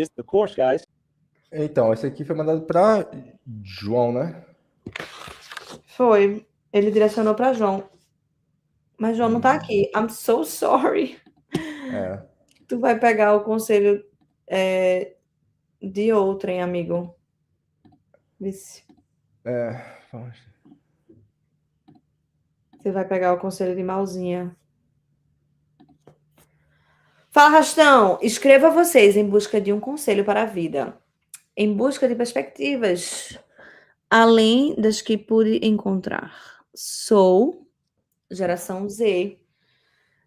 the course, guys. Então, esse aqui foi mandado para João, né? Foi. Ele direcionou para João. Mas João não tá aqui. I'm so sorry. É. Tu vai pegar o conselho de outrem, amigo. Vice. Você vai pegar o conselho de Malzinha. Fala, Rastão. Escreva vocês em busca de um conselho para a vida. Em busca de perspectivas. Além das que pude encontrar. Sou geração Z.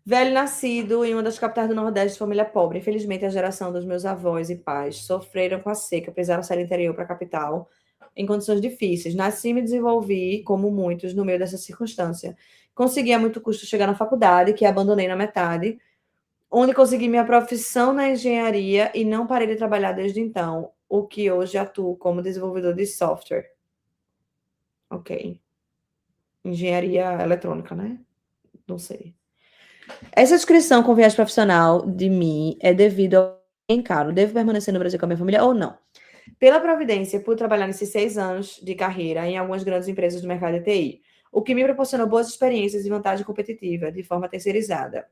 Velho nascido em uma das capitais do Nordeste, família pobre. Infelizmente, a geração dos meus avós e pais sofreram com a seca, precisaram sair do interior para a capital em condições difíceis. Nasci e me desenvolvi, como muitos, no meio dessa circunstância. Consegui a muito custo chegar na faculdade, que abandonei na metade, onde consegui minha profissão na engenharia e não parei de trabalhar desde então, o que hoje atuo como desenvolvedor de software. Ok. Engenharia eletrônica, né? Não sei. Essa descrição com viés profissional de mim é devido ao encaro. Devo permanecer no Brasil com a minha família ou não? Pela providência, pude trabalhar nesses 6 anos de carreira em algumas grandes empresas do mercado de TI, o que me proporcionou boas experiências e vantagem competitiva de forma terceirizada.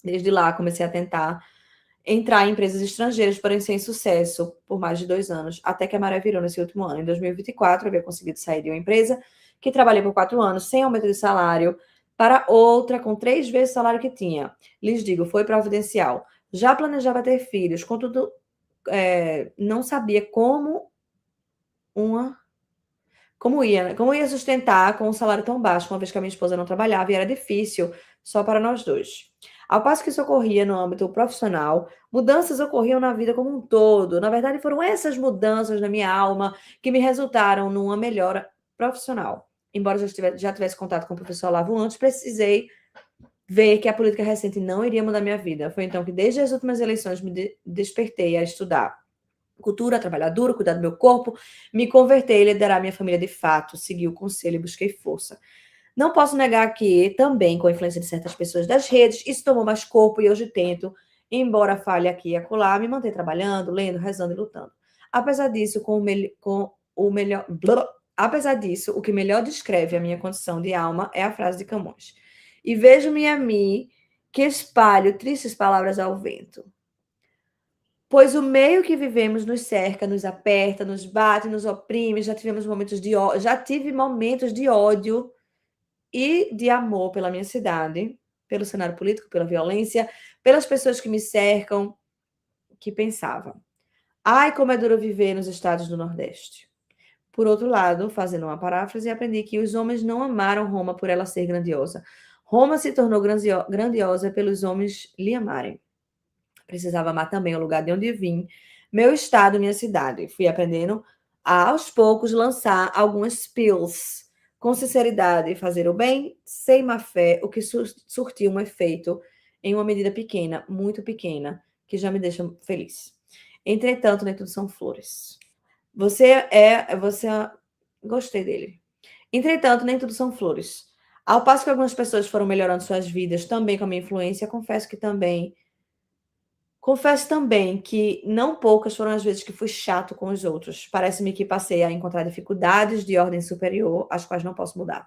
Desde lá, comecei a tentar entrar em empresas estrangeiras, porém sem sucesso, por mais de 2 anos, até que a maré virou nesse último ano. Em 2024, eu havia conseguido sair de uma empresa que trabalhei por 4 anos, sem aumento de salário, para outra com 3 vezes o salário que tinha. Lhes digo, foi providencial. Já planejava ter filhos, contudo, não sabia como ia sustentar com um salário tão baixo, uma vez que a minha esposa não trabalhava e era difícil só para nós dois. Ao passo que isso ocorria no âmbito profissional, mudanças ocorriam na vida como um todo. Na verdade, foram essas mudanças na minha alma que me resultaram numa melhora profissional. Embora já tivesse contato com o professor Olavo antes, precisei ver que a política recente não iria mudar minha vida. Foi então que, desde as últimas eleições, me despertei a estudar cultura, trabalhar duro, cuidar do meu corpo, me converter e liderar minha família de fato, segui o conselho e busquei força. Não posso negar que, também com a influência de certas pessoas das redes, isso tomou mais corpo e hoje tento, embora falhe aqui e acolá, me manter trabalhando, lendo, rezando e lutando. Apesar disso, apesar disso, o que melhor descreve a minha condição de alma é a frase de Camões. E vejo-me a mim que espalho tristes palavras ao vento. Pois o meio que vivemos nos cerca, nos aperta, nos bate, nos oprime. Já tive momentos de ódio e de amor pela minha cidade, pelo cenário político, pela violência, pelas pessoas que me cercam, que pensavam: ai, como é duro viver nos estados do Nordeste. Por outro lado, fazendo uma paráfrase, aprendi que os homens não amaram Roma por ela ser grandiosa. Roma se tornou grandiosa pelos homens lhe amarem. Precisava amar também o lugar de onde vim, meu estado, minha cidade. Fui aprendendo a, aos poucos, lançar algumas spills com sinceridade, fazer o bem sem má fé, o que surtiu um efeito em uma medida pequena, muito pequena, que já me deixa feliz. Entretanto, nem tudo são flores. Gostei dele. Entretanto, nem tudo são flores. Ao passo que algumas pessoas foram melhorando suas vidas também com a minha influência, confesso também que não poucas foram as vezes que fui chato com os outros. Parece-me que passei a encontrar dificuldades de ordem superior, as quais não posso mudar.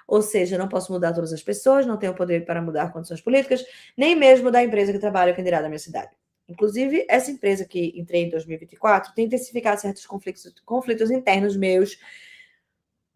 Ou seja, não posso mudar todas as pessoas, não tenho poder para mudar condições políticas, nem mesmo da empresa que trabalho, quem dirá da minha cidade. Inclusive, essa empresa que entrei em 2024 tem intensificado certos conflitos internos meus,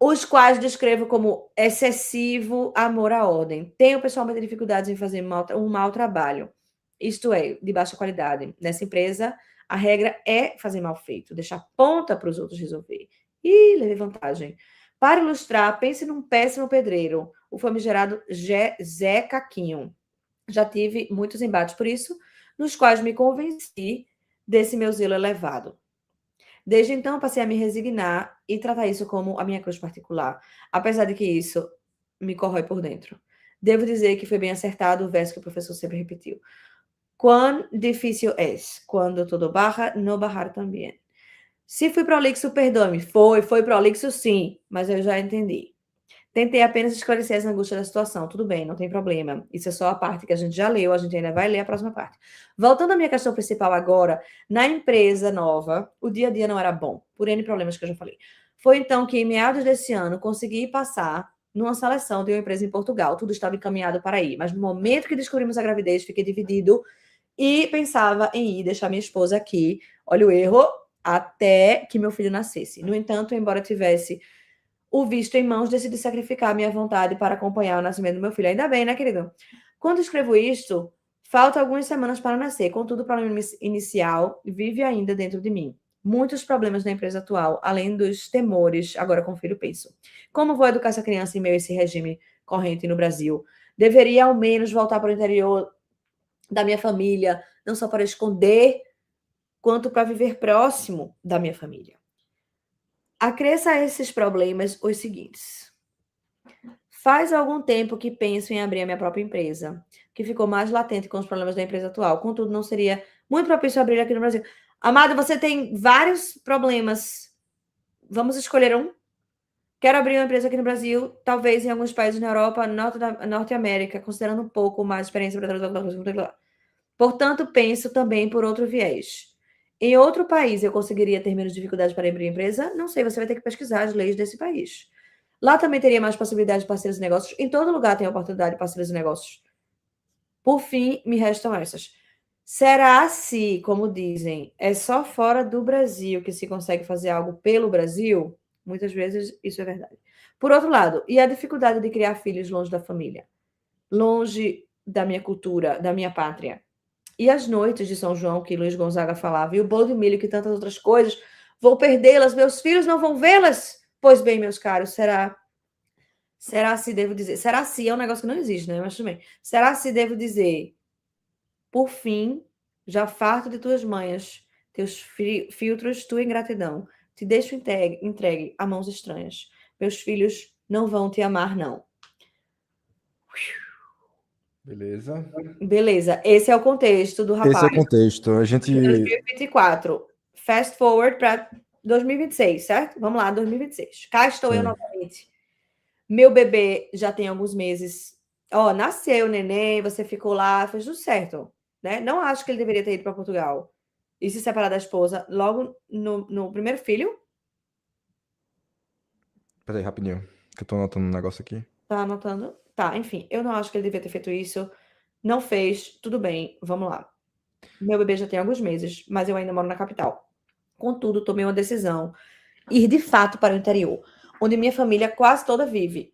os quais descrevo como excessivo amor à ordem. Tenho pessoalmente dificuldades em fazer um mau trabalho. Isto é, de baixa qualidade. Nessa empresa, a regra é fazer mal feito, deixar ponta para os outros resolver. E levei vantagem. Para ilustrar, pense num péssimo pedreiro, o famigerado Zé Caquinho. Já tive muitos embates por isso, nos quais me convenci desse meu zelo elevado. Desde então, passei a me resignar e tratar isso como a minha cruz particular, apesar de que isso me corrói por dentro. Devo dizer que foi bem acertado o verso que o professor sempre repetiu. Quão difícil é, quando todo barra, no barrar também. Se fui prolixo, perdoe-me. Foi prolixo sim, mas eu já entendi. Tentei apenas esclarecer as angústias da situação. Tudo bem, não tem problema. Isso é só a parte que a gente já leu, a gente ainda vai ler a próxima parte. Voltando à minha questão principal agora, na empresa nova, o dia a dia não era bom, por N problemas que eu já falei. Foi então que, em meados desse ano, consegui passar numa seleção de uma empresa em Portugal. Tudo estava encaminhado para ir, mas no momento que descobrimos a gravidez, fiquei dividido e pensava em ir deixar minha esposa aqui. Olha o erro, até que meu filho nascesse. No entanto, embora tivesse o visto em mãos, decidi sacrificar minha vontade para acompanhar o nascimento do meu filho. Ainda bem, né, querido? Quando escrevo isto, falta algumas semanas para nascer. Contudo, o problema inicial vive ainda dentro de mim. Muitos problemas na empresa atual, além dos temores, agora com o filho penso. Como vou educar essa criança em meio a esse regime corrente no Brasil? Deveria ao menos voltar para o interior da minha família, não só para esconder, quanto para viver próximo da minha família. Acresça a esses problemas os seguintes. Faz algum tempo que penso em abrir a minha própria empresa, que ficou mais latente com os problemas da empresa atual. Contudo, não seria muito propício abrir aqui no Brasil. Amado, você tem vários problemas. Vamos escolher um? Quero abrir uma empresa aqui no Brasil, talvez em alguns países na Europa, Norte América, considerando um pouco mais experiência. Portanto, penso também por outro viés. Em outro país, eu conseguiria ter menos dificuldade para abrir empresa? Não sei, você vai ter que pesquisar as leis desse país. Lá também teria mais possibilidade de parceiros de negócios. Em todo lugar tem oportunidade de parceiros de negócios. Por fim, me restam essas. Será se, como dizem, é só fora do Brasil que se consegue fazer algo pelo Brasil? Muitas vezes isso é verdade. Por outro lado, e a dificuldade de criar filhos longe da família? Longe da minha cultura, da minha pátria? E as noites de São João, que Luiz Gonzaga falava, e o bolo de milho, que tantas outras coisas, vou perdê-las, meus filhos não vão vê-las? Pois bem, meus caros, será se devo dizer, será se é um negócio que não existe, né? Mas também, será se devo dizer, por fim, já farto de tuas manhas, teus filtros, tua ingratidão, te deixo entregue a mãos estranhas. Meus filhos não vão te amar, não. Beleza. Beleza, esse é o contexto do Esse é rapaz. o contexto. A gente. 2024. Fast forward para 2026, certo? Vamos lá, 2026. Cá estou eu Sim. novamente. Meu bebê já tem alguns meses. Ó, nasceu o neném, você ficou lá, fez tudo certo, né? Não acho que ele deveria ter ido para Portugal e se separar da esposa logo no primeiro filho. Peraí, rapidinho. Que eu tô anotando um negócio aqui. Tá anotando? Tá, enfim, eu não acho que ele devia ter feito isso. Não fez, tudo bem, vamos lá. Meu bebê já tem alguns meses, mas eu ainda moro na capital. Contudo, tomei uma decisão ir de fato para o interior, onde minha família quase toda vive.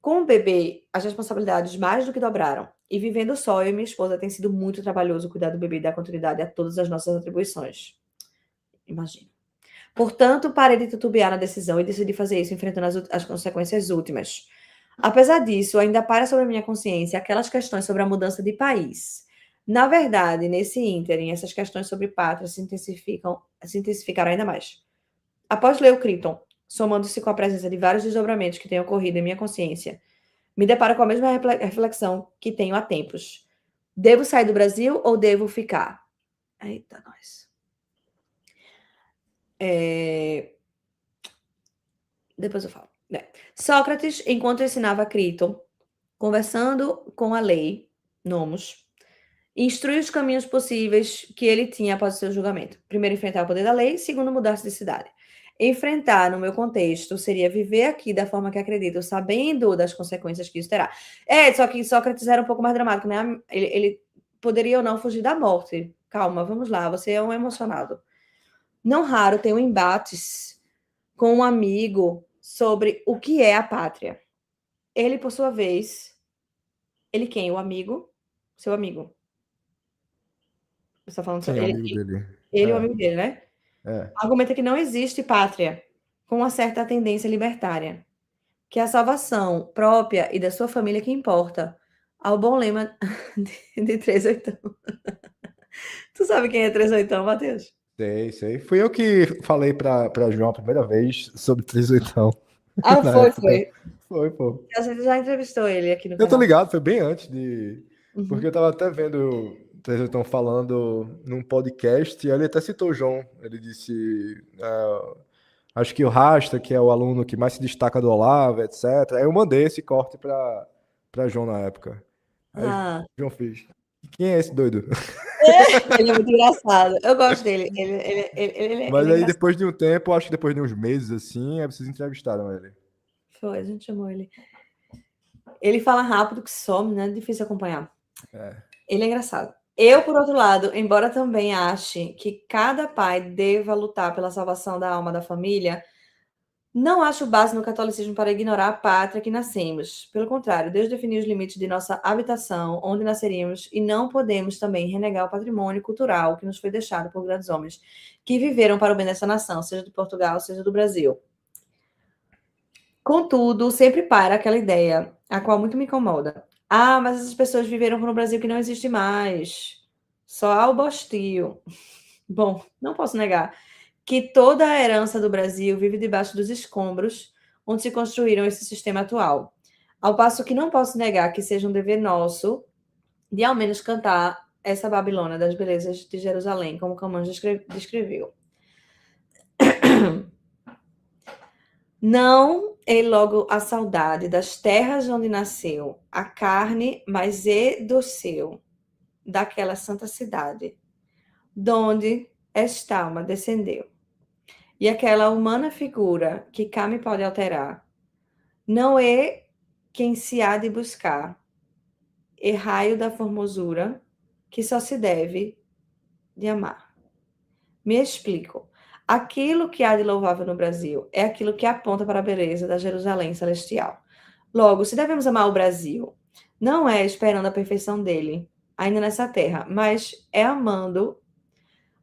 Com o bebê, as responsabilidades mais do que dobraram. E vivendo só, eu e minha esposa tem sido muito trabalhoso cuidar do bebê e dar continuidade a todas as nossas atribuições. Imagina. Portanto, parei de titubear na decisão e decidi fazer isso enfrentando as consequências últimas. Apesar disso, ainda paira sobre a minha consciência aquelas questões sobre a mudança de país. Na verdade, nesse ínterim, essas questões sobre pátria se intensificaram ainda mais. Após ler o Crichton, somando-se com a presença de vários desdobramentos que têm ocorrido em minha consciência, me deparo com a mesma reflexão que tenho há tempos. Devo sair do Brasil ou devo ficar? Eita, nós. Depois eu falo. Sócrates, enquanto ensinava Crichton, conversando com a lei, nomos, instrui os caminhos possíveis que ele tinha após o seu julgamento. Primeiro, enfrentar o poder da lei. Segundo, mudar-se de cidade. Enfrentar, no meu contexto, seria viver aqui da forma que acredito, sabendo das consequências que isso terá. Só que Sócrates era um pouco mais dramático, né? Ele poderia ou não fugir da morte. Calma, vamos lá, você é um emocionado. Não raro tenho embates com um amigo sobre o que é a pátria. Ele, por sua vez, ele quem? O amigo? Seu amigo. Você está falando Sim, sobre o ele? amigo dele. Ele é o É, amigo dele, né? é. Argumenta que não existe pátria com uma certa tendência libertária, que é a salvação própria e da sua família que importa, ao bom lema de 38. Tu sabe quem é 38, Matheus? Sei. Fui eu que falei pra João a primeira vez sobre 38. Ah, Na foi, época. foi. Foi, pô. A gente já entrevistou ele aqui no Eu tô canal. ligado, foi bem antes de. Porque Uhum. eu tava até vendo o 38 falando num podcast, e ele até citou o João. Ele disse. Acho que o Rasta, que é o aluno que mais se destaca do Olavo, etc. Aí eu mandei esse corte pra João na época. Aí o Ah, João fez. Quem é esse doido? ele é muito engraçado. Eu gosto dele. Mas Ele é aí engraçado. depois de um tempo, acho que depois de uns meses assim, aí vocês entrevistaram ele. Foi, a gente chamou ele. Ele fala rápido que some, né? É difícil acompanhar. É. Ele é engraçado. Eu, por outro lado, embora também ache que cada pai deva lutar pela salvação da alma da família, não acho base no catolicismo para ignorar a pátria que nascemos. Pelo contrário, Deus definiu os limites de nossa habitação, onde nasceríamos, e não podemos também renegar o patrimônio cultural que nos foi deixado por grandes homens que viveram para o bem dessa nação, seja de Portugal, seja do Brasil. Contudo, sempre para aquela ideia, a qual muito me incomoda. Ah, mas essas pessoas viveram no Brasil que não existe mais. Só há o Bostil. Bom, não posso negar que toda a herança do Brasil vive debaixo dos escombros onde se construíram esse sistema atual. Ao passo que não posso negar que seja um dever nosso de ao menos cantar essa Babilônia das belezas de Jerusalém, como Camões descreveu. Não é logo a saudade das terras onde nasceu, a carne, mas é do seu, daquela santa cidade, donde esta alma descendeu. E aquela humana figura que cá me pode alterar, não é quem se há de buscar, é raio da formosura que só se deve de amar. Me explico. Aquilo que há de louvável no Brasil é aquilo que aponta para a beleza da Jerusalém celestial. Logo, se devemos amar o Brasil, não é esperando a perfeição dele, ainda nessa terra, mas é amando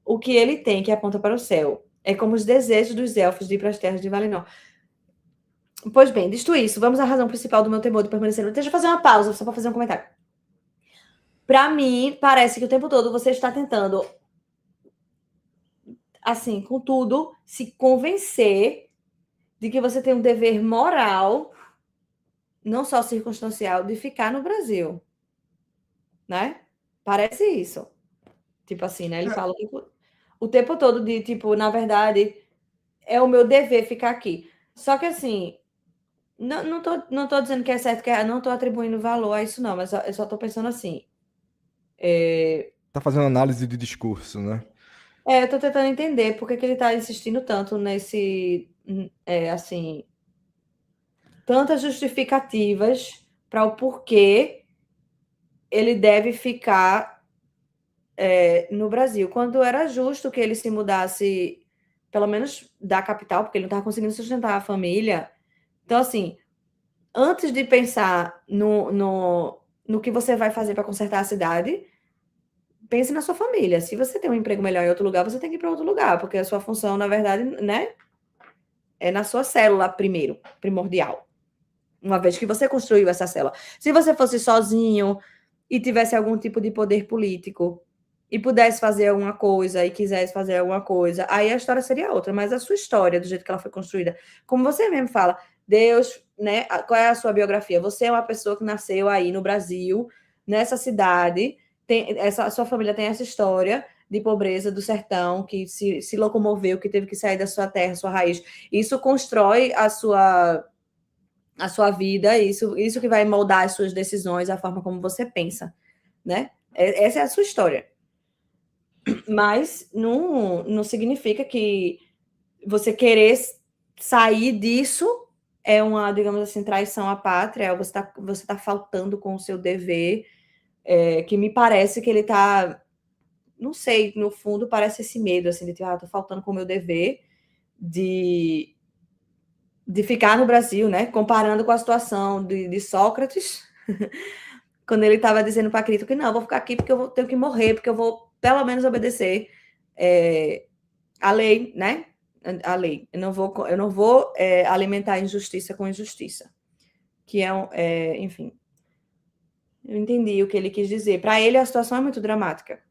o que ele tem que aponta para o céu. É como os desejos dos elfos de ir para as terras de Valinor. Pois bem, dito isso, vamos à razão principal do meu temor de permanecer. Deixa eu fazer uma pausa só para fazer um comentário. Para mim, parece que o tempo todo você está tentando, assim, com tudo, se convencer de que você tem um dever moral, não só circunstancial, de ficar no Brasil, né? Parece isso. Tipo assim, né? Ele fala o tempo todo de, tipo, na verdade, é o meu dever ficar aqui. Só que assim, não tô dizendo que é certo, que é, não tô atribuindo valor a isso, não, mas eu só tô pensando assim. Tá fazendo análise de discurso, né? Eu tô tentando entender por que que ele tá insistindo tanto nesse, assim, tantas justificativas para o porquê ele deve ficar no Brasil, quando era justo que ele se mudasse, pelo menos da capital, porque ele não estava conseguindo sustentar a família. Então, assim, antes de pensar no que você vai fazer para consertar a cidade, pense na sua família. Se você tem um emprego melhor em outro lugar, você tem que ir para outro lugar, porque a sua função, na verdade, né, é na sua célula primeiro, primordial. Uma vez que você construiu essa célula. Se você fosse sozinho e tivesse algum tipo de poder político e pudesse fazer alguma coisa e quisesse fazer alguma coisa, aí a história seria outra. Mas a sua história, do jeito que ela foi construída, como você mesmo fala, Deus, né? Qual é a sua biografia? Você é uma pessoa que nasceu aí no Brasil, nessa cidade, a sua família tem essa história de pobreza do sertão, que se locomoveu, que teve que sair da sua terra, sua raiz. Isso constrói a sua vida, isso que vai moldar as suas decisões, a forma como você pensa, né? Essa é a sua história. Mas não significa que você querer sair disso é uma, digamos assim, traição à pátria, você tá faltando com o seu dever, que me parece que ele tá, não sei, no fundo parece esse medo, assim, de, tô faltando com o meu dever de ficar no Brasil, né? Comparando com a situação de Sócrates, quando ele estava dizendo para Crito que não, eu vou ficar aqui porque eu tenho que morrer, porque eu vou pelo menos obedecer a lei, né? A lei. Eu não vou alimentar a injustiça com injustiça. Que enfim, eu entendi o que ele quis dizer. Para ele, a situação é muito dramática,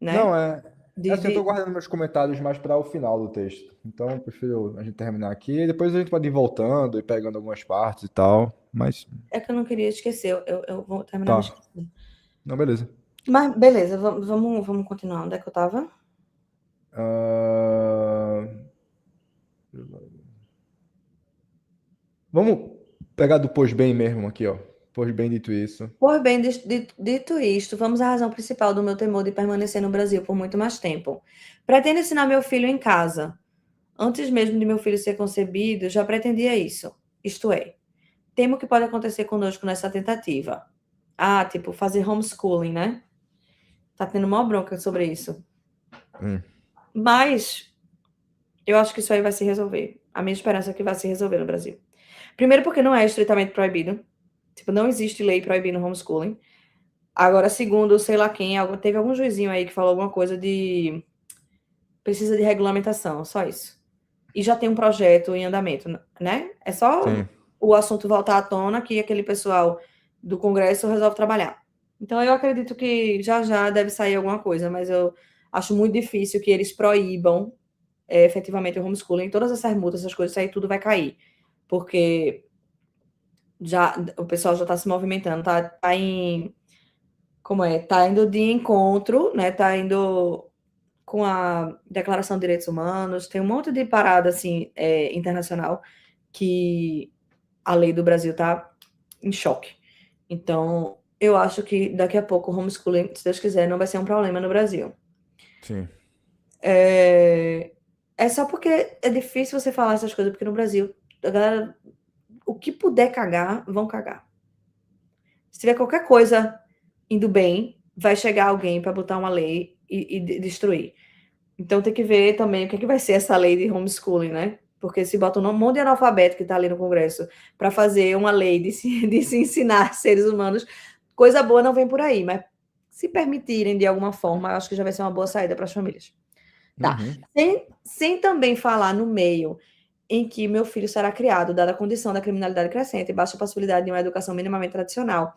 Não, né? é De, assim, eu tô de, guardando meus comentários mais para o final do texto. Então, eu prefiro a gente terminar aqui e depois a gente pode ir voltando e pegando algumas partes e tal. Mas, É que eu não queria esquecer, eu vou terminar me tá. esquecendo. Não, beleza. Mas beleza, vamos continuar. Onde é que eu estava? Ah, Vamos pegar do Pois Bem mesmo aqui, ó. Pois bem dito isso. Por bem, dito isto, vamos à razão principal do meu temor de permanecer no Brasil por muito mais tempo. Pretendo ensinar meu filho em casa. Antes mesmo de meu filho ser concebido, já pretendia isso. Isto é, temo que pode acontecer conosco nessa tentativa. Ah, tipo, fazer homeschooling, né? Tá tendo uma bronca sobre isso. Hum, Mas eu acho que isso aí vai se resolver. A minha esperança é que vai se resolver no Brasil. Primeiro, porque não é estritamente proibido. Tipo, não existe lei proibindo homeschooling. Agora, segundo, sei lá quem, teve algum juizinho aí que falou alguma coisa de precisa de regulamentação, só isso. E já tem um projeto em andamento, né? É só sim. o assunto voltar à tona que aquele pessoal do Congresso resolve trabalhar. Então, eu acredito que já já deve sair alguma coisa, mas eu acho muito difícil que eles proíbam efetivamente o homeschooling. Todas essas multas, essas coisas, isso aí tudo vai cair. Porque já o pessoal já está se movimentando, tá em. Como é? Tá indo de encontro, né? Tá indo com a Declaração de Direitos Humanos, tem um monte de parada assim, internacional que a lei do Brasil está em choque. Então, eu acho que daqui a pouco o homeschooling, se Deus quiser, não vai ser um problema no Brasil. Sim. É só porque é difícil você falar essas coisas, porque no Brasil, a galera, o que puder cagar, vão cagar. Se tiver qualquer coisa indo bem, vai chegar alguém para botar uma lei e destruir. Então tem que ver também o que, é que vai ser essa lei de homeschooling, né? Porque se bota um monte de analfabeto que está ali no Congresso para fazer uma lei de se ensinar seres humanos, coisa boa não vem por aí, mas se permitirem de alguma forma, eu acho que já vai ser uma boa saída para as famílias. Tá. Uhum. Sem também falar no meio em que meu filho será criado, dada a condição da criminalidade crescente e baixa possibilidade de uma educação minimamente tradicional.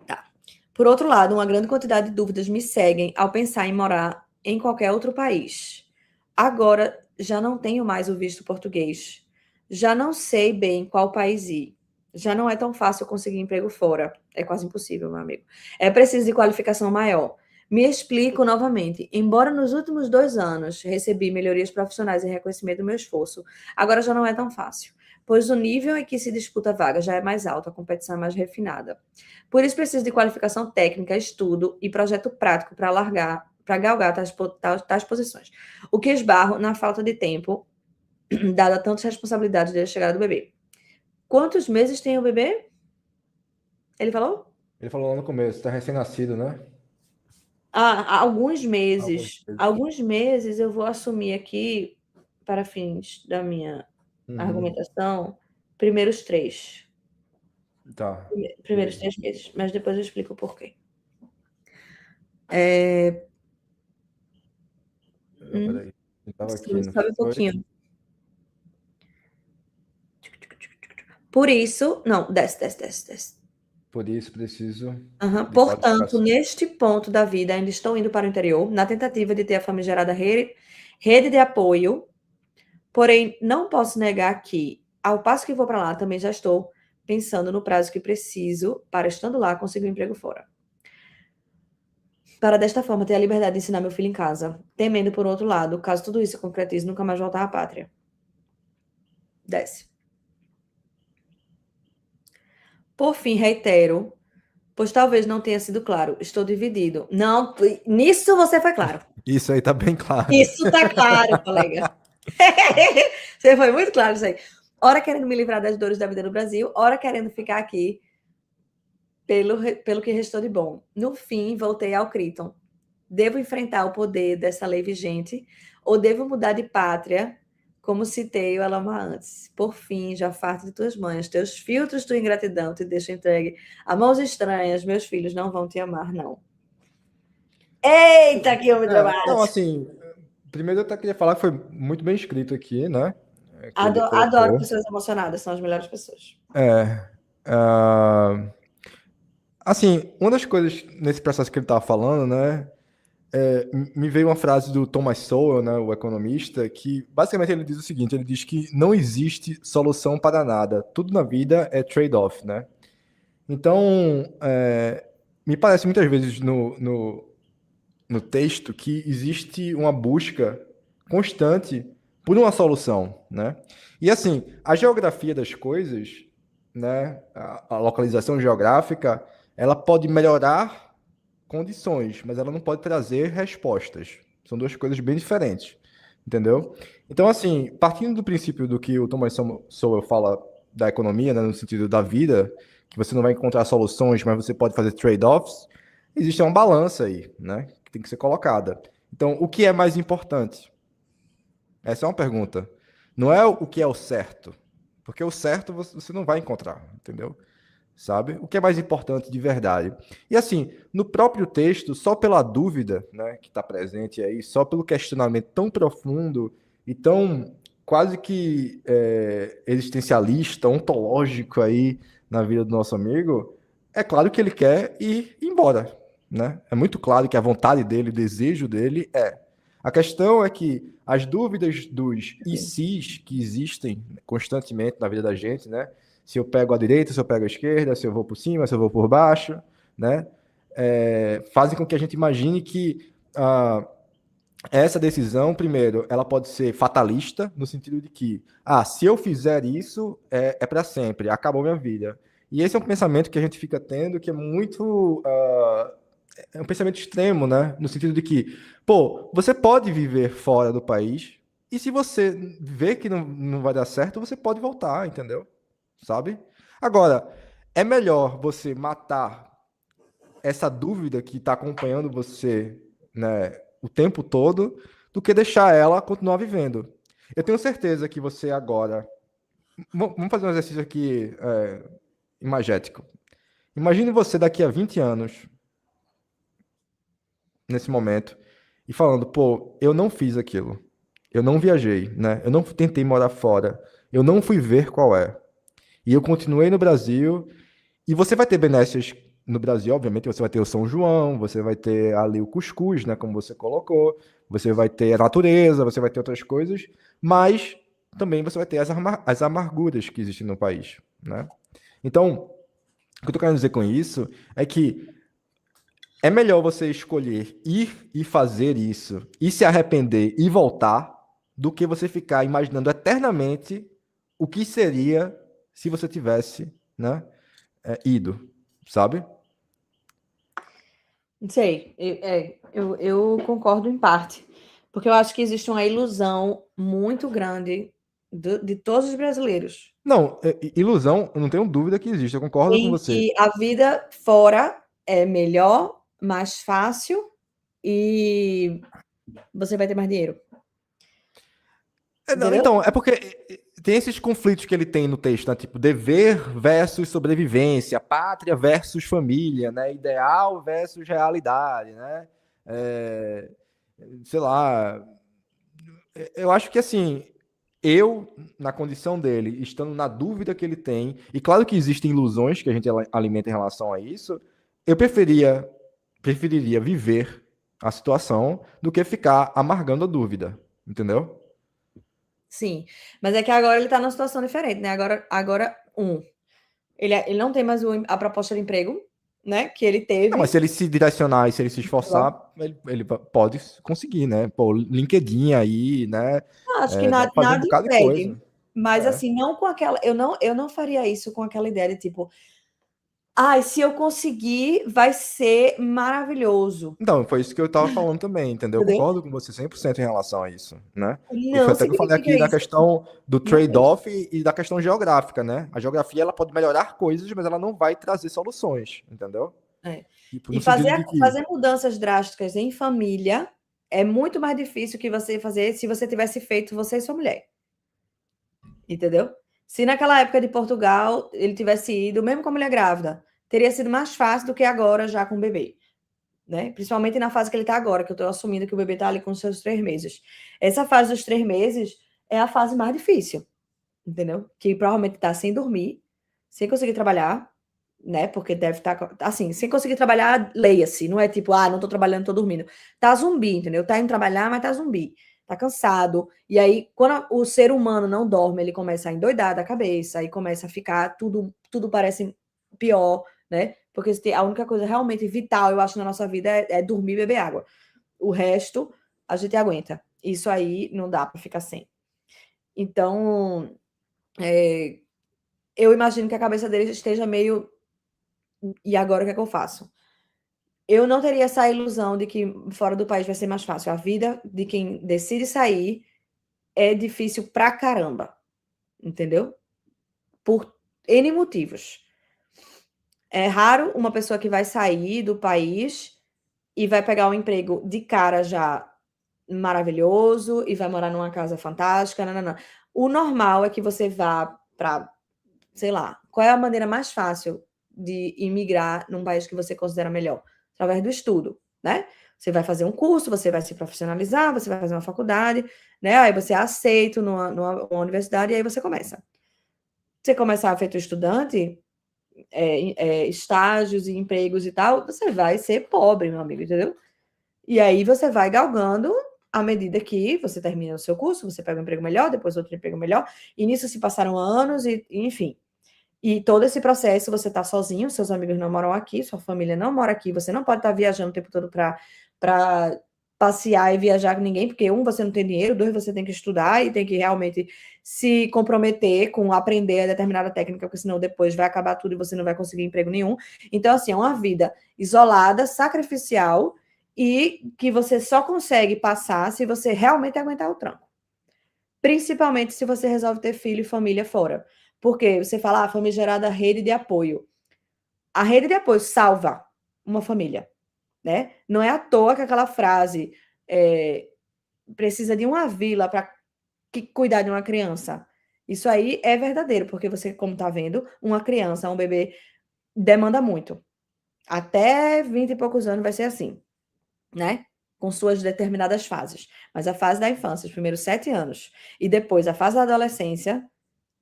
Tá. Por outro lado, uma grande quantidade de dúvidas me seguem ao pensar em morar em qualquer outro país. Agora já não tenho mais o visto português. Já não sei bem qual país ir. Já não é tão fácil conseguir emprego fora. É quase impossível, meu amigo. É preciso de qualificação maior. Me explico novamente. Embora nos últimos 2 anos recebi melhorias profissionais em reconhecimento do meu esforço, agora já não é tão fácil, pois o nível em que se disputa a vaga já é mais alto, a competição é mais refinada. Por isso, preciso de qualificação técnica, estudo e projeto prático para galgar tais posições. O que esbarro na falta de tempo, dada tantas responsabilidades desde a chegada do bebê. Quantos meses tem o bebê? Ele falou? Ele falou lá no começo, tá recém-nascido, né? Ah, alguns Alguns meses. meses. Alguns meses eu vou assumir aqui, para fins da minha Uhum. argumentação, primeiros 3. Tá. Primeiros Beleza. 3 meses, mas depois eu explico o porquê. É, Ah, peraí. Eu tava aqui, não Sabe um foi? pouquinho. Por isso, não, desce. Por isso preciso Aham. de Portanto, qualificação. neste ponto da vida, ainda estou indo para o interior, na tentativa de ter a famigerada rede de apoio, porém, não posso negar que, ao passo que vou para lá, também já estou pensando no prazo que preciso para, estando lá, conseguir um emprego fora. Para desta forma ter a liberdade de ensinar meu filho em casa, temendo, por outro lado, caso tudo isso se concretize, nunca mais voltar à pátria. Desce. Por fim, reitero, pois talvez não tenha sido claro, estou dividido. Não, nisso você foi claro. Isso aí tá bem claro. Isso tá claro, colega. Você foi muito claro isso aí. Ora querendo me livrar das dores da vida no Brasil, ora querendo ficar aqui pelo que restou de bom. No fim, voltei ao Criton. Devo enfrentar o poder dessa lei vigente ou devo mudar de pátria, como citei o Elomar antes? Por fim, já farto de tuas mães, teus filtros de ingratidão te deixam entregue a mãos estranhas, meus filhos não vão te amar, não. Eita, que homem Não, dramático! assim, primeiro eu até queria falar que foi muito bem escrito aqui, né? Que ele Adoro colocou. pessoas emocionadas, são as melhores pessoas. É. ah, assim, uma das coisas nesse processo que ele estava falando, né? Me veio uma frase do Thomas Sowell, né, o economista, que basicamente ele diz o seguinte: ele diz que não existe solução para nada, tudo na vida é trade-off, né? Então, me parece muitas vezes no texto que existe uma busca constante por uma solução, né? E assim, a geografia das coisas, né, a localização geográfica, ela pode melhorar condições, mas ela não pode trazer respostas. São duas coisas bem diferentes, entendeu? Então, assim, partindo do princípio do que o Thomas Sowell fala da economia, né, no sentido da vida, que você não vai encontrar soluções, mas você pode fazer trade-offs, existe uma balança aí, né, que tem que ser colocada. Então, o que é mais importante? Essa é uma pergunta. Não é o que é o certo, porque o certo você não vai encontrar, entendeu? Sabe? O que é mais importante de verdade. E assim, no próprio texto, só pela dúvida, né, que está presente aí, só pelo questionamento tão profundo e tão quase que existencialista, ontológico aí na vida do nosso amigo, é claro que ele quer ir embora, né? É muito claro que a vontade dele, o desejo dele é. A questão é que as dúvidas dos e se's que existem constantemente na vida da gente, né? Se eu pego a direita, se eu pego a esquerda, se eu vou por cima, se eu vou por baixo, né? Fazem com que a gente imagine que essa decisão, primeiro, ela pode ser fatalista, no sentido de que, se eu fizer isso, é para sempre, acabou minha vida. E esse é um pensamento que a gente fica tendo que é muito. É um pensamento extremo, né? No sentido de que, pô, você pode viver fora do país, e se você vê que não vai dar certo, você pode voltar, entendeu? Sabe? Agora, é melhor você matar essa dúvida que está acompanhando você, né, o tempo todo, do que deixar ela continuar vivendo. Eu tenho certeza que você agora. Vamos fazer um exercício aqui imagético. Imagine você daqui a 20 anos, nesse momento, e falando, pô, eu não fiz aquilo. Eu não viajei, né? Eu não tentei morar fora. Eu não fui ver qual é. E eu continuei no Brasil. E você vai ter benesses no Brasil, obviamente, você vai ter o São João, você vai ter ali o cuscuz, né, como você colocou, você vai ter a natureza, você vai ter outras coisas, mas também você vai ter as amarguras que existem no país, né? Então, o que eu tô querendo dizer com isso é que é melhor você escolher ir e fazer isso, e se arrepender e voltar, do que você ficar imaginando eternamente o que seria se você tivesse, né, ido, sabe? Não sei, eu concordo em parte, porque eu acho que existe uma ilusão muito grande de todos os brasileiros, Não, ilusão, eu não tenho dúvida que existe, eu concordo com em você. que a vida fora é melhor, mais fácil e você vai ter mais dinheiro, Não, entendeu? então, é porque tem esses conflitos que ele tem no texto, né? Tipo, dever versus sobrevivência, pátria versus família, né? Ideal versus realidade, né? É, sei lá, eu acho que assim, eu, na condição dele, estando na dúvida que ele tem, e claro que existem ilusões que a gente alimenta em relação a isso, eu preferiria viver a situação do que ficar amargando a dúvida, entendeu? Sim, mas é que agora ele tá numa situação diferente, né, agora, ele não tem mais a proposta de emprego, né, que ele Não, mas teve. se ele se direcionar e se ele se esforçar, ele pode conseguir, né? Pô, LinkedIn aí, né? Acho que Dá nada, pra fazer um nada bocado de impede, coisa. mas É. assim, não com aquela, eu não faria isso com aquela ideia de tipo, ai, se eu conseguir, vai ser maravilhoso, Então, foi isso que eu tava falando também, entendeu? Eu entendeu? concordo com você 100% em relação a isso, né? Foi Não até que eu falei significa aqui da isso, questão do não é isso. trade-off e da questão geográfica, né? A geografia, ela pode melhorar coisas, mas ela não vai trazer soluções, entendeu? É. Tipo, E no sentido de que. fazer mudanças drásticas em família é muito mais difícil que você fazer se você tivesse feito você e sua mulher. Entendeu? Se naquela época de Portugal ele tivesse ido, mesmo com a mulher grávida, teria sido mais fácil do que agora já com o bebê, né? Principalmente na fase que ele está agora, que eu estou assumindo que o bebê está ali com seus 3 meses. Essa fase dos 3 meses é a fase mais difícil, entendeu? Que provavelmente está sem dormir, sem conseguir trabalhar, né? Porque deve estar, assim, sem conseguir trabalhar, leia-se, não é tipo, não estou trabalhando, estou dormindo. Tá zumbi, entendeu? Tá indo trabalhar, mas tá zumbi. Tá cansado. E aí, quando o ser humano não dorme, ele começa a endoidar da cabeça, aí começa a ficar tudo parece pior, né? Porque a única coisa realmente vital, eu acho, na nossa vida é dormir e beber água. O resto, a gente aguenta. Isso aí não dá para ficar sem. Então, eu imagino que a cabeça dele esteja meio. E agora o que é que eu faço? Eu não teria essa ilusão de que fora do país vai ser mais fácil. A vida de quem decide sair é difícil pra caramba, entendeu? Por N motivos. É raro uma pessoa que vai sair do país e vai pegar um emprego de cara já maravilhoso e vai morar numa casa fantástica. Não, não, não. O normal é que você vá para, sei lá, qual é a maneira mais fácil de imigrar num país que você considera melhor? Através do estudo, né? Você vai fazer um curso, você vai se profissionalizar, você vai fazer uma faculdade, né? Aí você é aceito numa universidade e aí você começa. Você começar feito estudante, estágios e empregos e tal, você vai ser pobre, meu amigo, entendeu? E aí você vai galgando à medida que você termina o seu curso, você pega um emprego melhor, depois outro emprego melhor, e nisso se passaram anos, e enfim. E todo esse processo você está sozinho, seus amigos não moram aqui, sua família não mora aqui, você não pode estar viajando o tempo todo para passear e viajar com ninguém, porque um, você não tem dinheiro, dois, você tem que estudar e tem que realmente se comprometer com aprender a determinada técnica, porque senão depois vai acabar tudo e você não vai conseguir emprego nenhum. Então, assim, é uma vida isolada, sacrificial e que você só consegue passar se você realmente aguentar o tranco. Principalmente se você resolve ter filho e família fora. Porque você fala, a famigerada rede de apoio. A rede de apoio salva uma família, né? Não é à toa que aquela frase precisa de uma vila para cuidar de uma criança. Isso aí é verdadeiro, porque você, como está vendo, uma criança, um bebê, demanda muito. Até 20 e poucos anos vai ser assim, né? Com suas determinadas fases. Mas a fase da infância, os primeiros 7 anos, e depois a fase da adolescência,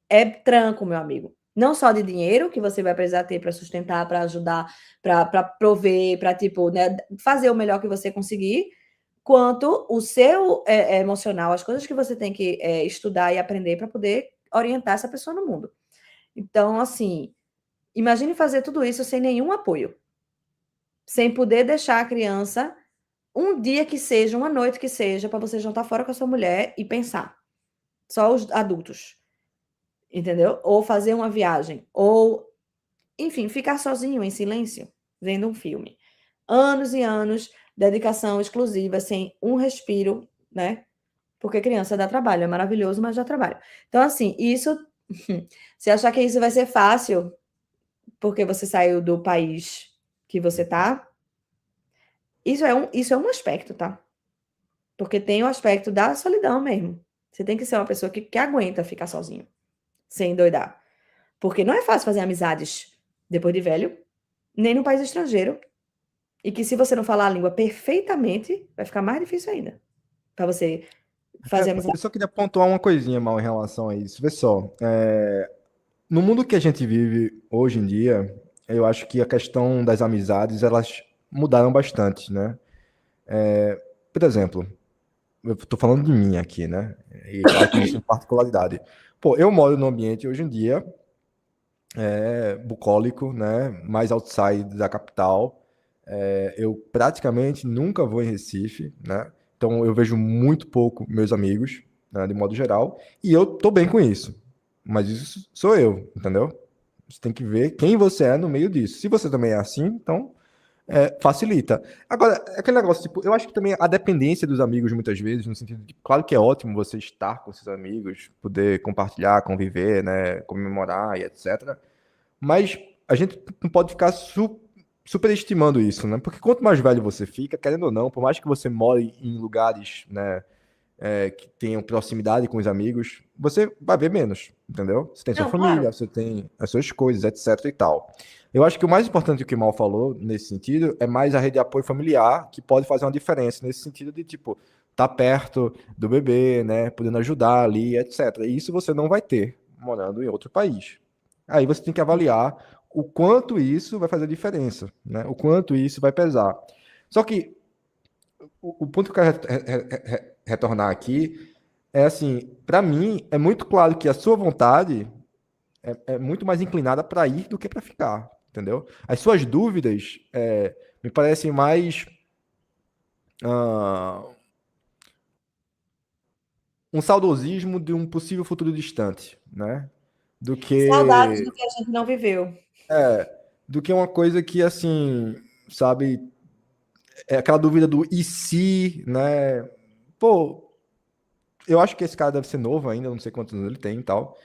é tranco, meu amigo. Não só de dinheiro que você vai precisar ter para sustentar, para ajudar, para prover, para tipo, né, fazer o melhor que você conseguir, quanto o seu emocional, as coisas que você tem que estudar e aprender para poder orientar essa pessoa no mundo. Então, assim, imagine fazer tudo isso sem nenhum apoio, sem poder deixar a criança um dia que seja, uma noite que seja, para você jantar fora com a sua mulher e pensar. Só os adultos, entendeu? Ou fazer uma viagem, ou, enfim, ficar sozinho, em silêncio, vendo um filme. Anos e anos, dedicação exclusiva, sem um respiro, né? Porque criança dá trabalho, é maravilhoso, mas dá trabalho. Então, assim, isso. Se achar que isso vai ser fácil, porque você saiu do país que você tá, isso é um aspecto, tá? Porque tem o aspecto da solidão mesmo. Você tem que ser uma pessoa que aguenta ficar sozinho, sem endoidar. Porque não é fácil fazer amizades depois de velho, nem no país estrangeiro. E que se você não falar a língua perfeitamente, vai ficar mais difícil ainda. Para você fazer amizade. Eu só queria pontuar uma coisinha mal em relação a isso. Vê só, no mundo que a gente vive hoje em dia, eu acho que a questão das amizades, elas mudaram bastante, né? Por exemplo, eu tô falando de mim aqui, né? E claro que existe uma particularidade. Pô, eu moro num ambiente hoje em dia bucólico, né? Mais outside da capital. Eu praticamente nunca vou em Recife, né? Então eu vejo muito pouco meus amigos, né, de modo geral, e eu tô bem com isso. Mas isso sou eu, entendeu? Você tem que ver quem você é no meio disso. Se você também é assim, então facilita. Agora, aquele negócio, tipo, eu acho que também a dependência dos amigos, muitas vezes, no sentido de, claro que é ótimo você estar com seus amigos, poder compartilhar, conviver, né, comemorar e etc. Mas a gente não pode ficar superestimando isso, né? Porque quanto mais velho você fica, querendo ou não, por mais que você more em lugares, né, que tenham proximidade com os amigos, você vai ver menos, entendeu? Você tem sua Não, claro. família, você tem as suas coisas, etc e tal. Eu acho que o mais importante que o Mal falou nesse sentido é mais a rede de apoio familiar, que pode fazer uma diferença nesse sentido de, tipo, estar perto do bebê, né, podendo ajudar ali, etc. E isso você não vai ter morando em outro país. Aí você tem que avaliar o quanto isso vai fazer diferença, né? O quanto isso vai pesar. Só que o ponto que eu quero retornar aqui é assim, para mim é muito claro que a sua vontade é muito mais inclinada para ir do que para ficar, entendeu? As suas dúvidas me parecem mais ah, um saudosismo de um possível futuro distante, né? Do Saudades do que que a gente não viveu. do que uma coisa que assim, sabe, é aquela dúvida do e se, né? Pô, eu acho que esse cara deve ser novo ainda, não sei quantos anos ele tem e tal.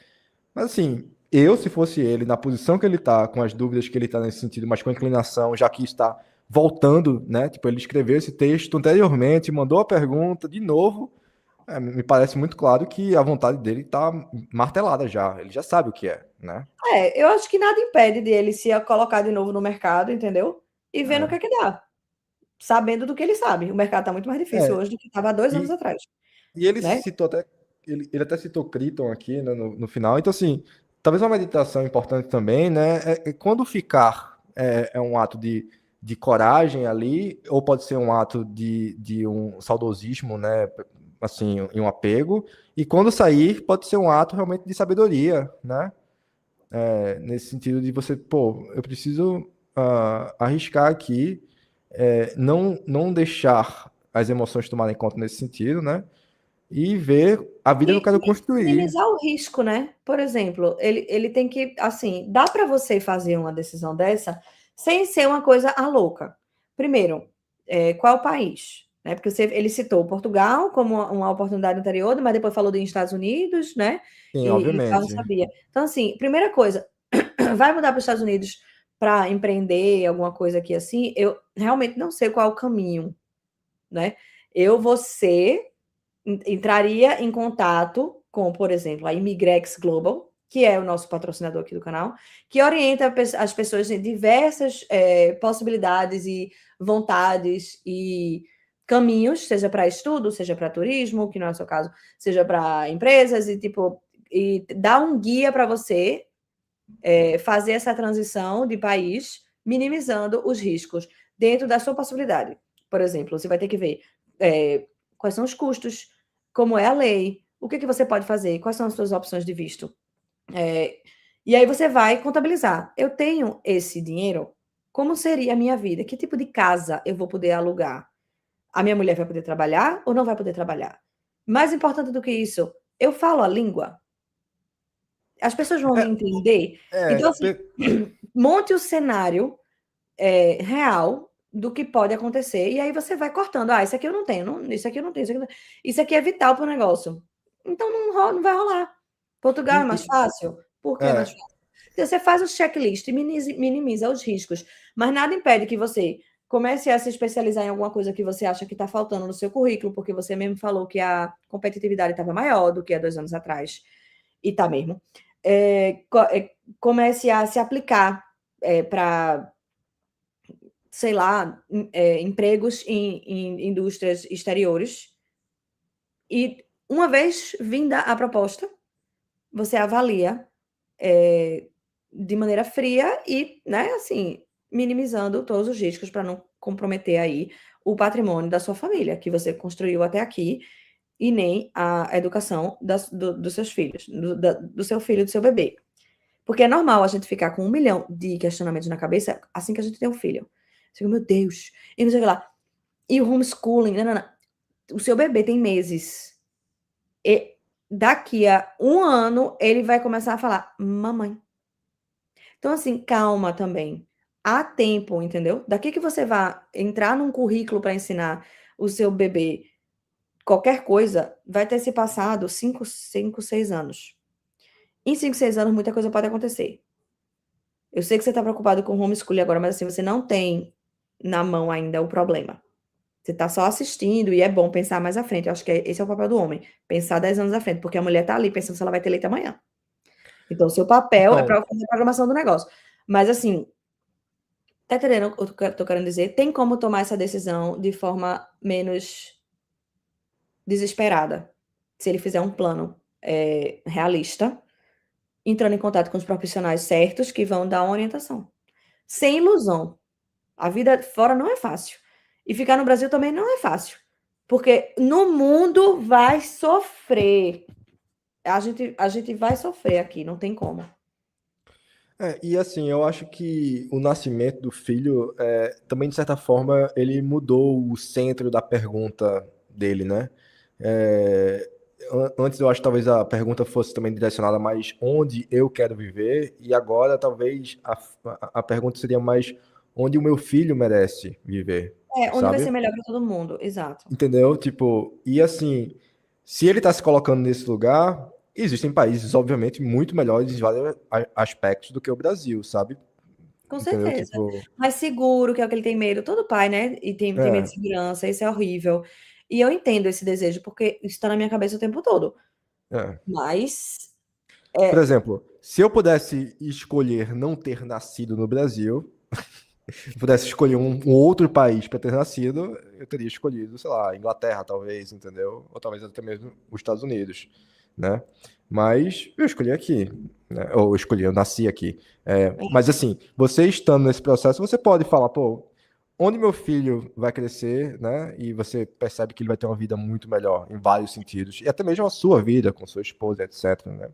Mas assim, eu, se fosse ele, na posição que ele tá, com as dúvidas que ele tá nesse sentido, mas com a inclinação, já que está voltando, né? Tipo, ele escreveu esse texto anteriormente, mandou a pergunta de novo. Me parece muito claro que a vontade dele tá martelada já. Ele já sabe o que é, né? Eu acho que nada impede de ele se colocar de novo no mercado, entendeu? E vendo o que É. é que dá. Sabendo do que ele sabe. O mercado está muito mais difícil É, hoje do que estava há 2 anos e, atrás, e ele né? citou até. Ele até citou Crichton aqui, né, no final. Então, assim, talvez uma meditação importante também, né? Quando ficar é um ato de coragem ali, ou pode ser um ato de um saudosismo, né? Assim, em um apego. E quando sair, pode ser um ato realmente de sabedoria, né? Nesse sentido de você, pô, eu preciso arriscar aqui, não deixar as emoções tomarem conta nesse sentido, né? E ver a vida que eu quero E construir. minimizar o risco, né? Por exemplo, ele tem que, assim, dá para você fazer uma decisão dessa sem ser uma coisa a louca. Primeiro, qual país? Né? Porque ele citou Portugal como uma oportunidade anterior, mas depois falou dos Estados Unidos, né? Sim, E tal, não obviamente. sabia. Então, assim, primeira coisa, vai mudar para os Estados Unidos para empreender alguma coisa aqui assim? Eu realmente não sei qual é o caminho, né? Eu vou ser entraria em contato com, por exemplo, a Imigrex Global, que é o nosso patrocinador aqui do canal, que orienta as pessoas em diversas possibilidades e vontades e caminhos, seja para estudo, seja para turismo, que não é o seu caso, seja para empresas e tipo e dá um guia para você fazer essa transição de país, minimizando os riscos dentro da sua possibilidade. Por exemplo, você vai ter que ver quais são os custos, como é a lei, o que você pode fazer, quais são as suas opções de visto. E aí você vai contabilizar. Eu tenho esse dinheiro, como seria a minha vida? Que tipo de casa eu vou poder alugar? A minha mulher vai poder trabalhar ou não vai poder trabalhar? Mais importante do que isso, eu falo a língua? As pessoas vão me entender? Então, assim, Per- monte o cenário real do que pode acontecer, e aí você vai cortando. Ah, isso aqui eu não tenho, isso aqui eu não tenho, isso aqui é vital para o negócio. Então não vai rolar. Portugal é e, mais e- fácil? Por que é mais é, fácil? Então, você faz o checklist e minimiza os riscos, mas nada impede que você comece a se especializar em alguma coisa que você acha que está faltando no seu currículo, porque você mesmo falou que a competitividade estava maior do que há 2 anos atrás, e está mesmo. Comece a se aplicar para sei lá, empregos em indústrias exteriores. E uma vez vinda a proposta, você avalia de maneira fria e, né, assim, minimizando todos os riscos para não comprometer aí o patrimônio da sua família, que você construiu até aqui, e nem a educação dos seus filhos, do seu filho, do seu bebê. Porque é normal a gente ficar com 1 milhão de questionamentos na cabeça assim que a gente tem um filho. Você fica, meu Deus, e não sei o que lá. E o homeschooling, não, não, não. O seu bebê tem meses. E daqui a 1 ano, ele vai começar a falar, mamãe. Então, assim, calma também. Há tempo, entendeu? Daqui que você vai entrar num currículo para ensinar o seu bebê qualquer coisa, vai ter se passado 6 anos. Em 5, 6 anos, muita coisa pode acontecer. Eu sei que você está preocupado com homeschooling agora, mas assim, você não tem na mão ainda o problema. Você está só assistindo e é bom pensar mais à frente. Eu acho que esse é o papel do homem, pensar 10 anos à frente, porque a mulher está ali pensando se ela vai ter leite amanhã. Então, o seu papel é então, para fazer a programação do negócio. Mas assim, tá entendendo o que eu tô querendo dizer? Tem como tomar essa decisão de forma menos desesperada, se ele fizer um plano realista, entrando em contato com os profissionais certos que vão dar uma orientação. Sem ilusão. A vida fora não é fácil. E ficar no Brasil também não é fácil. Porque no mundo vai sofrer. A gente vai sofrer aqui, não tem como. e assim, eu acho que o nascimento do filho, também, de certa forma, ele mudou o centro da pergunta dele, né? É, antes eu acho que talvez a pergunta fosse também direcionada mais onde eu quero viver, e agora talvez a pergunta seria mais onde o meu filho merece viver, Onde vai ser sabe? melhor para todo mundo, exato. Entendeu? Tipo, e assim, se ele tá se colocando nesse lugar, existem países, obviamente, muito melhores em vários aspectos do que o Brasil, sabe? Com Entendeu? certeza. Tipo, Mais seguro, que é o que ele tem medo, todo pai, né, e tem medo de é, segurança, isso é horrível. E eu entendo esse desejo, porque isso tá na minha cabeça o tempo todo. é. Mas, Por é exemplo, se eu pudesse escolher não ter nascido no Brasil, pudesse escolher um outro país para ter nascido, eu teria escolhido, sei lá, Inglaterra, talvez, entendeu? Ou talvez até mesmo os Estados Unidos, né? Mas eu escolhi aqui, né? Ou eu escolhi, eu nasci aqui. Mas assim, você estando nesse processo, você pode falar, pô, onde meu filho vai crescer, né? E você percebe que ele vai ter uma vida muito melhor em vários sentidos, e até mesmo a sua vida com sua esposa, etc, né?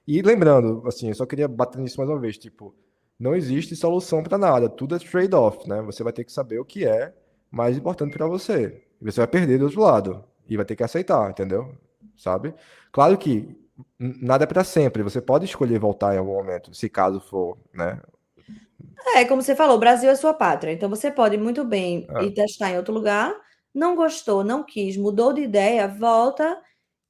E lembrando, assim, eu só queria bater nisso mais uma vez, tipo, não existe solução para nada, tudo é trade-off, né? Você vai ter que saber o que é mais importante para você. E você vai perder do outro lado e vai ter que aceitar, entendeu? Sabe? Claro que nada é para sempre, você pode escolher voltar em algum momento, se caso for, né? como você falou, o Brasil é sua pátria, então você pode muito bem ir É, testar em outro lugar, não gostou, não quis, mudou de ideia, volta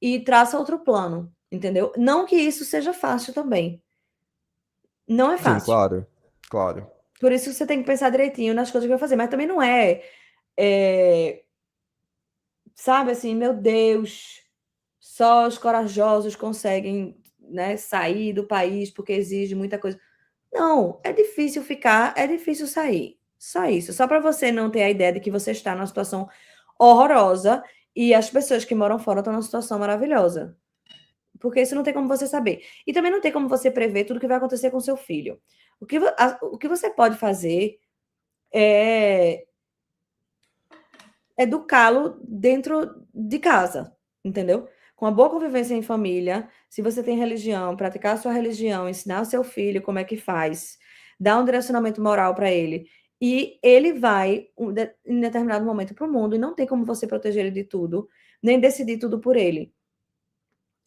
e traça outro plano, entendeu? Não que isso seja fácil também, não é sim, fácil. claro, claro. Por isso você tem que pensar direitinho nas coisas que vai fazer, mas também não é, sabe, assim, meu Deus, só os corajosos conseguem, né, sair do país porque exige muita coisa. Não, é difícil ficar, é difícil sair. Só isso. Só para você não ter a ideia de que você está numa situação horrorosa e as pessoas que moram fora estão numa situação maravilhosa. Porque isso não tem como você saber. E também não tem como você prever tudo que vai acontecer com seu filho. O que você pode fazer é educá-lo dentro de casa, entendeu? Com uma boa convivência em família, se você tem religião, praticar a sua religião, ensinar o seu filho como é que faz, dar um direcionamento moral para ele. E ele vai, em determinado momento, para o mundo, e não tem como você proteger ele de tudo, nem decidir tudo por ele.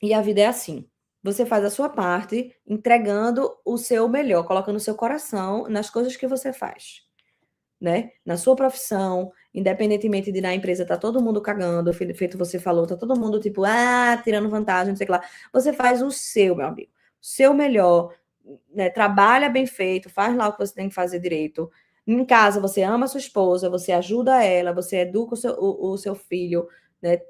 E a vida é assim. Você faz a sua parte, entregando o seu melhor, colocando o seu coração nas coisas que você faz, né? Na sua profissão, independentemente de na empresa tá todo mundo cagando, feito você falou, tá todo mundo tipo, tirando vantagem, não sei o que lá. Você faz o seu, meu amigo. O seu melhor, né? Trabalha bem feito, faz lá o que você tem que fazer direito. Em casa, você ama a sua esposa, você ajuda ela, você educa o seu filho, né?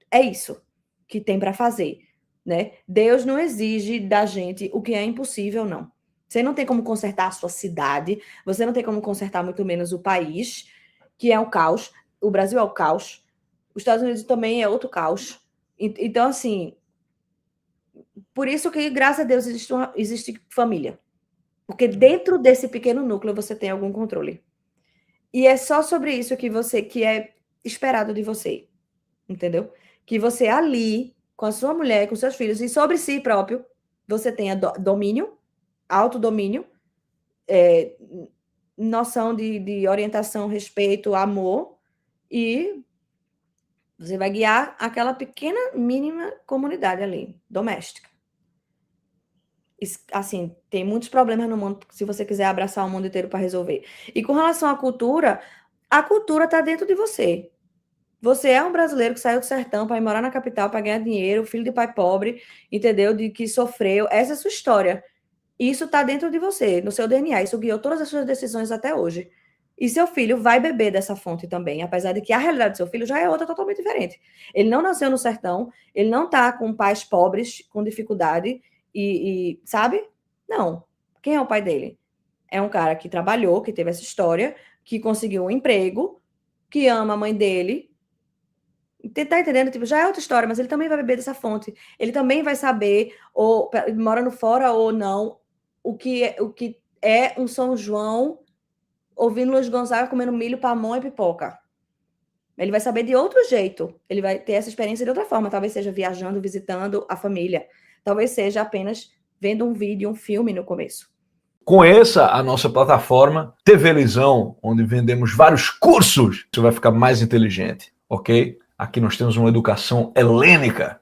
É isso que tem para fazer, né? Deus não exige da gente o que é impossível, não. Você não tem como consertar a sua cidade, você não tem como consertar muito menos o país, que é o caos. O Brasil é o caos. Os Estados Unidos também é outro caos. Então, assim, por isso que, graças a Deus, existe família. Porque dentro desse pequeno núcleo você tem algum controle. E é só sobre isso que é esperado de você, entendeu? Que você ali, com a sua mulher, com seus filhos e sobre si próprio, você tenha domínio, autodomínio, noção de orientação, respeito, amor, e você vai guiar aquela pequena, mínima comunidade ali, doméstica. Assim, tem muitos problemas no mundo, se você quiser abraçar o mundo inteiro para resolver. E com relação à cultura, a cultura está dentro de você. Você é um brasileiro que saiu do sertão para ir morar na capital para ganhar dinheiro, filho de pai pobre, entendeu? De que sofreu. Essa é a sua história. Isso está dentro de você, no seu DNA. Isso guiou todas as suas decisões até hoje. E seu filho vai beber dessa fonte também, apesar de que a realidade do seu filho já é outra totalmente diferente. Ele não nasceu no sertão, ele não está com pais pobres, com dificuldade, sabe? Não. Quem é o pai dele? É um cara que trabalhou, que teve essa história, que conseguiu um emprego, que ama a mãe dele. Tá entendendo? Tipo, já é outra história, mas ele também vai beber dessa fonte. Ele também vai saber, ou morando fora ou não, o que é um São João ouvindo Luiz Gonzaga comendo milho, pamonha e pipoca. Ele vai saber de outro jeito. Ele vai ter essa experiência de outra forma. Talvez seja viajando, visitando a família. Talvez seja apenas vendo um vídeo, um filme no começo. Conheça a nossa plataforma TV Lisão, onde vendemos vários cursos. Você vai ficar mais inteligente, ok? Aqui nós temos uma educação helênica.